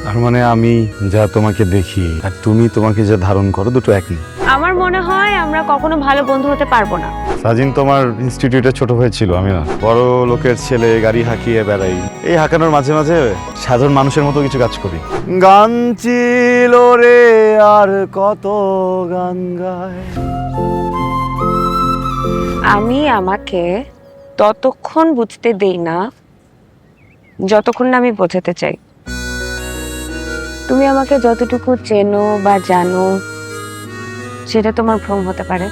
তার মানে আমি যা তোমাকে দেখি আর তুমি তোমাকে যা ধারণ করো দুটো একই। আমার মনে হয় আমরা কখনো ভালো বন্ধু হতে পারবো না। সাজিন তোমার ইনস্টিটিউটে ছোট হয়েছিল, আমি না। বড় লোকের ছেলে, গাড়ি হাঁকিয়ে বেড়াই। এই হাঁকানোর মাঝে মাঝে সাধারণ মানুষের মতো কিছু কাজ করি। গান ছিল রে আর কত গান গায়। আমি আমাকে ততক্ষণ বুঝতে দেই না যতক্ষণ না আমি বোঝাতে চাই। তুমি আমাকে যতটুকু চেনো বা জানো সেটা তোমার ভ্রম হতে পারে।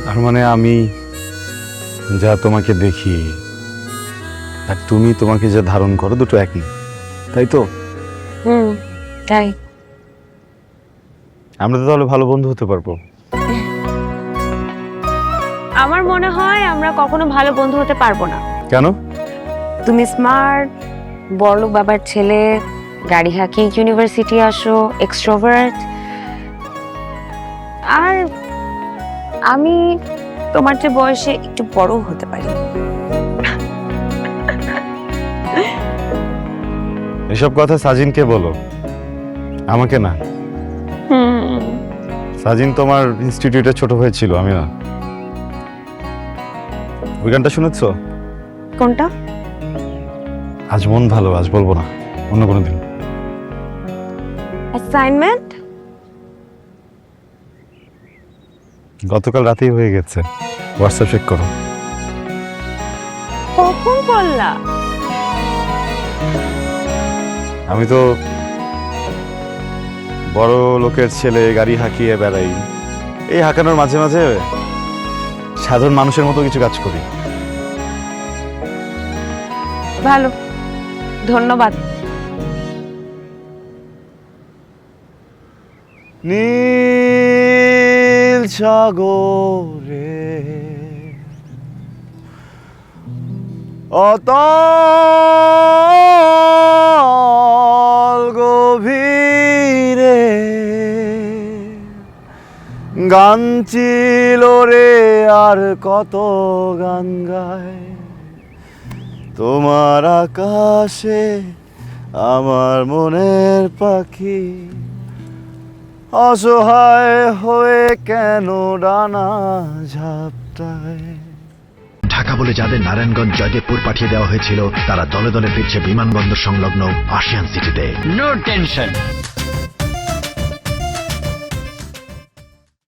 তার মানে আমি যা তোমাকে দেখি আর তুমি তোমাকে যা ধারণ করো দুটো একই, তাই তো? তাই। আমরা তো তাহলে ভালো বন্ধু হতে পারবো। আমার মনে হয় আমরা কখনো ভালো বন্ধু হতে পারবো না। কেন? তুমি স্মার্ট, বড়লোক বাবার ছেলে, গাড়ি হাঁকি ইউনিভার্সিটি আসো, এক্সট্রোভার্ট, আর আমি তোমার যে বয়সে একটু বড় হতে পারি। এসব কথা সাজিনকে বলো, আমাকে না। সাজিন তোমার ইনস্টিটিউটে ছোট হয়েছিল, আমি না। ওই গানটা শুনেছো? কোনটা? আজ মন ভালো, আজ বলবো না, অন্য কোনো দিন। অ্যাসাইনমেন্ট গতকাল রাতেই হয়ে গেছে। হোয়াটসঅ্যাপ চেক করো। কখন করলা? আমি তো বড় লোকের ছেলে, গাড়ি হাঁকিয়ে বেড়াই। এই হাঁকানোর মাঝে মাঝে সাধারণ মানুষের মতো কিছু কাজ করি। ভালো, ধন্যবাদ। নীল সাগরে অতল গভীরে গান ছিল রে আর কত গান গায়। তোমার আকাশে আমার মনের পাখি অসহায় হয়ে কেন ডানা ঝাপটায়। ঢাকা বলে যাদের নারায়ণগঞ্জ জয়দেবপুর পাঠিয়ে দেওয়া হয়েছিল তারা দলে দলে ফিরছে বিমানবন্দর সংলগ্ন আশিয়ান সিটিতে। No tension.